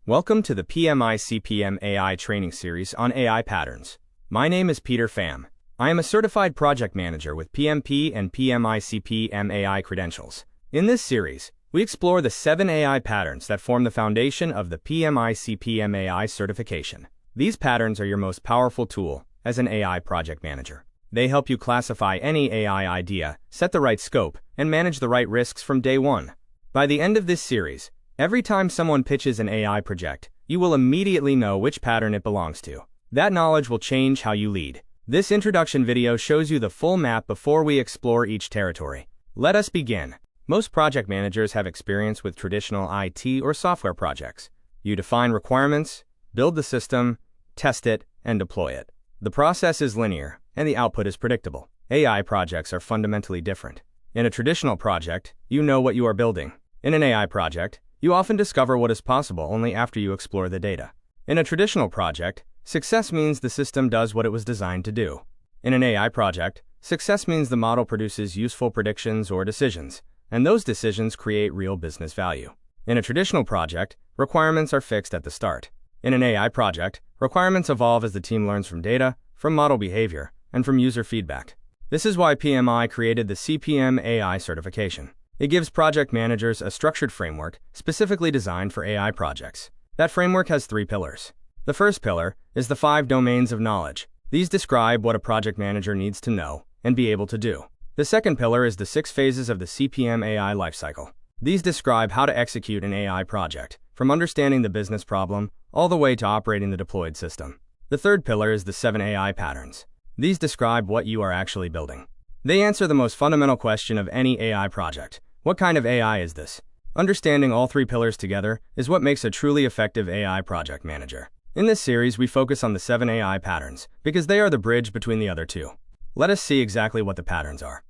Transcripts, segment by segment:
Welcome to the PMI-CPMAI AI training series on AI patterns. My name is Peter Pham. I am a certified project manager with PMP and PMI-CPMAI credentials. In this series, we explore the 7 AI patterns that form the foundation of the PMI-CPMAI certification. These patterns are your most powerful tool as an AI project manager. They help you classify any AI idea, set the right scope, and manage the right risks from day one. By the end of this series, every time someone pitches an AI project, you will immediately know which pattern it belongs to. That knowledge will change how you lead. This introduction video shows you the full map before we explore each territory. Let us begin. Most project managers have experience with traditional IT or software projects. You define requirements, build the system, test it, and deploy it. The process is linear, and the output is predictable. AI projects are fundamentally different. In a traditional project, you know what you are building. In an AI project, you often discover what is possible only after you explore the data. In a traditional project, success means the system does what it was designed to do. In an AI project, success means the model produces useful predictions or decisions, and those decisions create real business value. In a traditional project, requirements are fixed at the start. In an AI project, requirements evolve as the team learns from data, from model behavior, and from user feedback. This is why PMI created the CPMAI certification. It gives project managers a structured framework specifically designed for AI projects. That framework has 3 pillars. The first pillar is the 5 domains of knowledge. These describe what a project manager needs to know and be able to do. The second pillar is the 6 phases of the CPMAI lifecycle. These describe how to execute an AI project, from understanding the business problem all the way to operating the deployed system. The third pillar is the 7 AI patterns. These describe what you are actually building. They answer the most fundamental question of any AI project. What kind of AI is this? Understanding all 3 pillars together is what makes a truly effective AI project manager. In this series, we focus on the 7 AI patterns because they are the bridge between the other 2. Let us see exactly what the patterns are.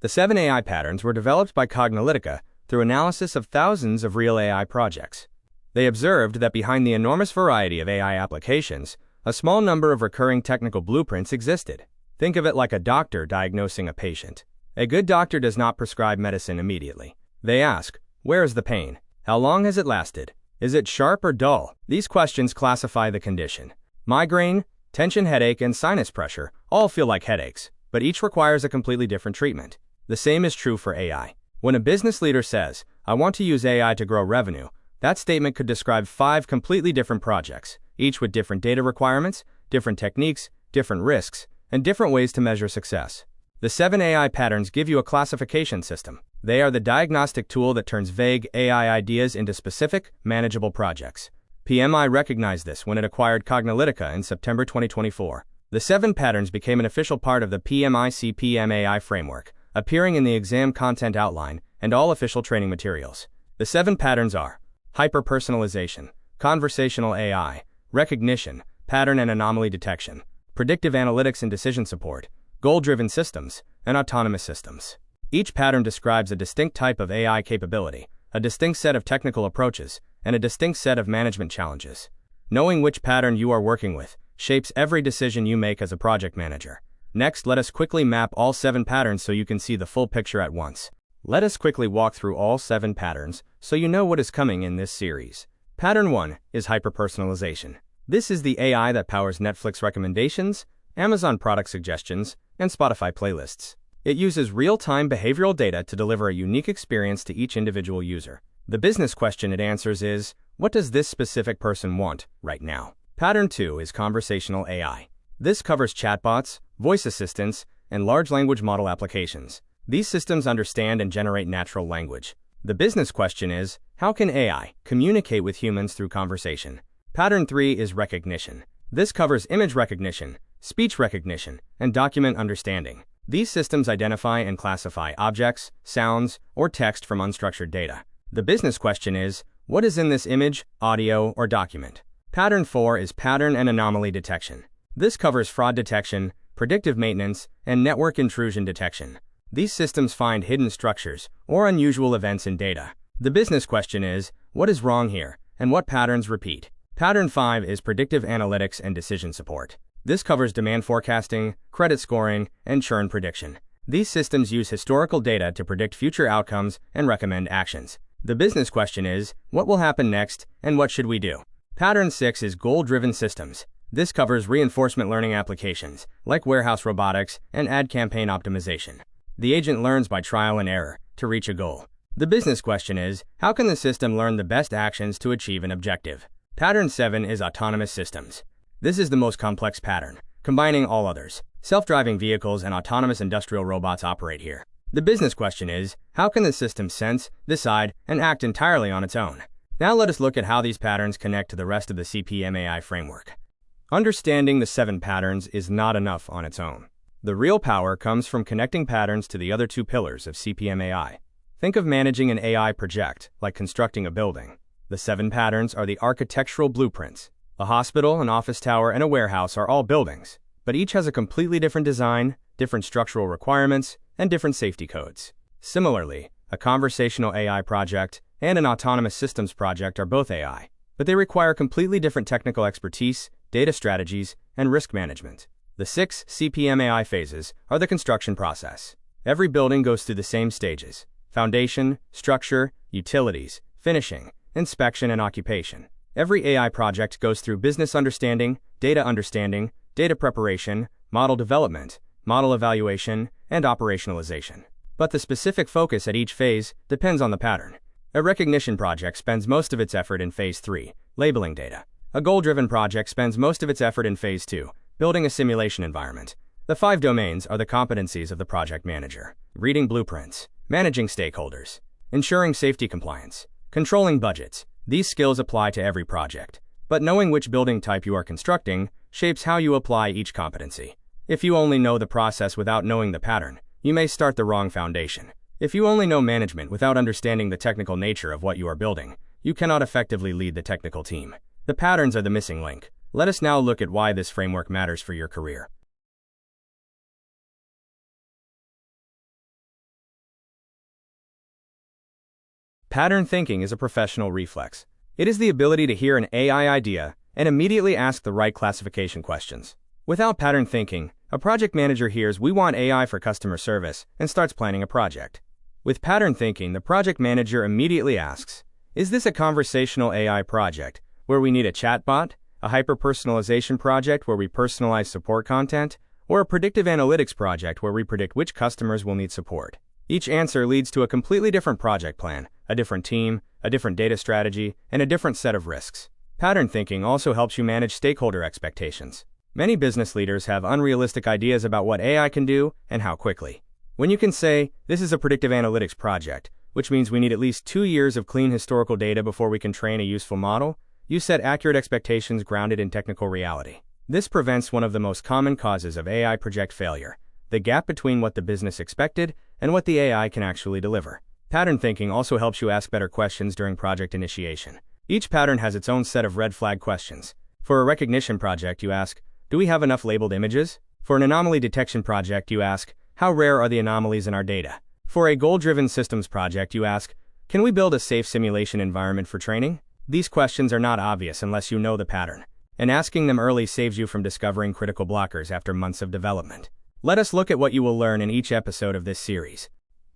The 7 AI patterns were developed by Cognilytica through analysis of thousands of real AI projects. They observed that behind the enormous variety of AI applications, a small number of recurring technical blueprints existed. Think of it like a doctor diagnosing a patient. A good doctor does not prescribe medicine immediately. They ask, where is the pain? How long has it lasted? Is it sharp or dull? These questions classify the condition. Migraine, tension headache, and sinus pressure all feel like headaches, but each requires a completely different treatment. The same is true for AI. When a business leader says, I want to use AI to grow revenue, that statement could describe 5 completely different projects, each with different data requirements, different techniques, different risks, and different ways to measure success. The 7 AI patterns give you a classification system. They are the diagnostic tool that turns vague AI ideas into specific, manageable projects. PMI recognized this when it acquired Cognilytica in September 2024. The 7 patterns became an official part of the PMI-CPMAI framework, appearing in the exam content outline and all official training materials. The 7 patterns are hyper-personalization, conversational AI, recognition, pattern and anomaly detection, predictive analytics and decision support, goal-driven systems, and autonomous systems. Each pattern describes a distinct type of AI capability, a distinct set of technical approaches, and a distinct set of management challenges. Knowing which pattern you are working with shapes every decision you make as a project manager. Next, let us quickly map all 7 patterns so you can see the full picture at once. Let us quickly walk through all 7 patterns so you know what is coming in this series. Pattern 1 is hyper-personalization. This is the AI that powers Netflix recommendations, Amazon product suggestions, and Spotify playlists. It uses real-time behavioral data to deliver a unique experience to each individual user. The business question it answers is, what does this specific person want right now? Pattern 2 is conversational AI. This covers chatbots, voice assistants, and large language model applications. These systems understand and generate natural language. The business question is, how can AI communicate with humans through conversation? Pattern 3 is recognition. This covers image recognition, speech recognition, and document understanding. These systems identify and classify objects, sounds, or text from unstructured data. The business question is, what is in this image, audio, or document? Pattern 4 is pattern and anomaly detection. This covers fraud detection, predictive maintenance, and network intrusion detection. These systems find hidden structures or unusual events in data. The business question is, what is wrong here, and what patterns repeat? Pattern 5 is predictive analytics and decision support. This covers demand forecasting, credit scoring, and churn prediction. These systems use historical data to predict future outcomes and recommend actions. The business question is, what will happen next, and what should we do? Pattern 6 is goal-driven systems. This covers reinforcement learning applications, like warehouse robotics and ad campaign optimization. The agent learns by trial and error to reach a goal. The business question is, how can the system learn the best actions to achieve an objective? Pattern 7 is autonomous systems. This is the most complex pattern, combining all others. Self-driving vehicles and autonomous industrial robots operate here. The business question is, how can the system sense, decide, and act entirely on its own? Now let us look at how these patterns connect to the rest of the CPMAI framework. Understanding the 7 patterns is not enough on its own. The real power comes from connecting patterns to the other 2 pillars of CPMAI. Think of managing an AI project like constructing a building. The 7 patterns are the architectural blueprints. A hospital, an office tower, and a warehouse are all buildings, but each has a completely different design, different structural requirements, and different safety codes. Similarly, a conversational AI project and an autonomous systems project are both AI, but they require completely different technical expertise, data strategies, and risk management. The 6 CPMAI phases are the construction process. Every building goes through the same stages: foundation, structure, utilities, finishing, inspection, and occupation. Every AI project goes through business understanding, data preparation, model development, model evaluation, and operationalization. But the specific focus at each phase depends on the pattern. A recognition project spends most of its effort in Phase 3, labeling data. A goal-driven project spends most of its effort in Phase 2, building a simulation environment. The 5 domains are the competencies of the project manager: reading blueprints, managing stakeholders, ensuring safety compliance, controlling budgets. These skills apply to every project, but knowing which building type you are constructing shapes how you apply each competency. If you only know the process without knowing the pattern, you may start the wrong foundation. If you only know management without understanding the technical nature of what you are building, you cannot effectively lead the technical team. The patterns are the missing link. Let us now look at why this framework matters for your career. Pattern thinking is a professional reflex. It is the ability to hear an AI idea and immediately ask the right classification questions. Without pattern thinking, a project manager hears "we want AI for customer service" and starts planning a project. With pattern thinking, the project manager immediately asks, is this a conversational AI project where we need a chatbot, a hyper-personalization project where we personalize support content, or a predictive analytics project where we predict which customers will need support? Each answer leads to a completely different project plan, a different team, a different data strategy, and a different set of risks. Pattern thinking also helps you manage stakeholder expectations. Many business leaders have unrealistic ideas about what AI can do and how quickly. When you can say, this is a predictive analytics project, which means we need at least 2 years of clean historical data before we can train a useful model, you set accurate expectations grounded in technical reality. This prevents one of the most common causes of AI project failure: the gap between what the business expected and what the AI can actually deliver. Pattern thinking also helps you ask better questions during project initiation. Each pattern has its own set of red flag questions. For a recognition project, you ask, do we have enough labeled images? For an anomaly detection project, you ask, how rare are the anomalies in our data? For a goal-driven systems project, you ask, can we build a safe simulation environment for training? These questions are not obvious unless you know the pattern, and asking them early saves you from discovering critical blockers after months of development. Let us look at what you will learn in each episode of this series.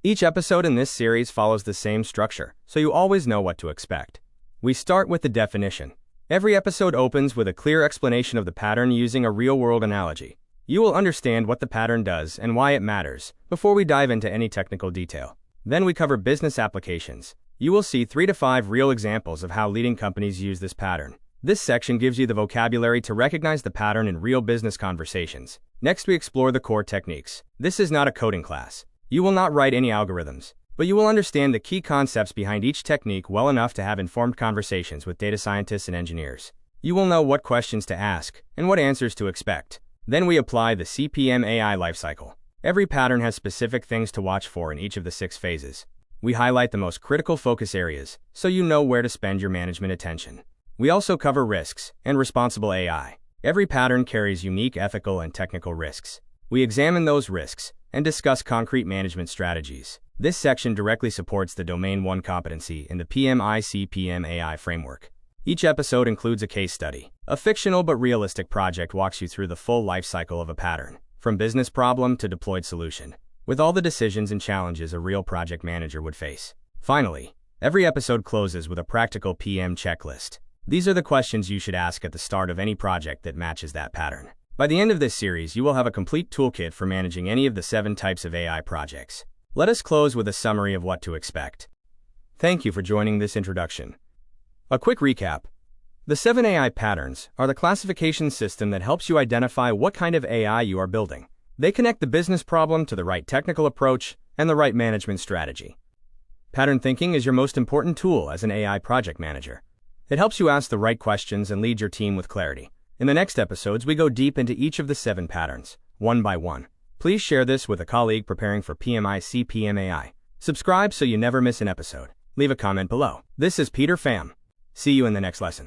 Each episode in this series follows the same structure, so you always know what to expect. We start with the definition. Every episode opens with a clear explanation of the pattern using a real-world analogy. You will understand what the pattern does and why it matters before we dive into any technical detail. Then we cover business applications. You will see 3 to 5 real examples of how leading companies use this pattern. This section gives you the vocabulary to recognize the pattern in real business conversations. Next, we explore the core techniques. This is not a coding class. You will not write any algorithms, but you will understand the key concepts behind each technique well enough to have informed conversations with data scientists and engineers. You will know what questions to ask and what answers to expect. Then we apply the CPMAI lifecycle. Every pattern has specific things to watch for in each of the 6 phases. We highlight the most critical focus areas, so you know where to spend your management attention. We also cover risks and responsible AI. Every pattern carries unique ethical and technical risks. We examine those risks and discuss concrete management strategies. This section directly supports the Domain 1 competency in the PMI-CPMAI framework. Each episode includes a case study. A fictional but realistic project walks you through the full life cycle of a pattern, from business problem to deployed solution, with all the decisions and challenges a real project manager would face. Finally, Every episode closes with a practical PM checklist. These are the questions you should ask at the start of any project that matches that pattern. By the end of this series, you will have a complete toolkit for managing any of the 7 types of AI projects. Let us close with a summary of what to expect. Thank you for joining this introduction. A quick recap. The 7 AI patterns are the classification system that helps you identify what kind of AI you are building. They connect the business problem to the right technical approach and the right management strategy. Pattern thinking is your most important tool as an AI project manager. It helps you ask the right questions and lead your team with clarity. In the next episodes, we go deep into each of the 7 patterns, one by one. Please share this with a colleague preparing for PMI-CPMAI. Subscribe so you never miss an episode. Leave a comment below. This is Peter Pham. See you in the next lesson.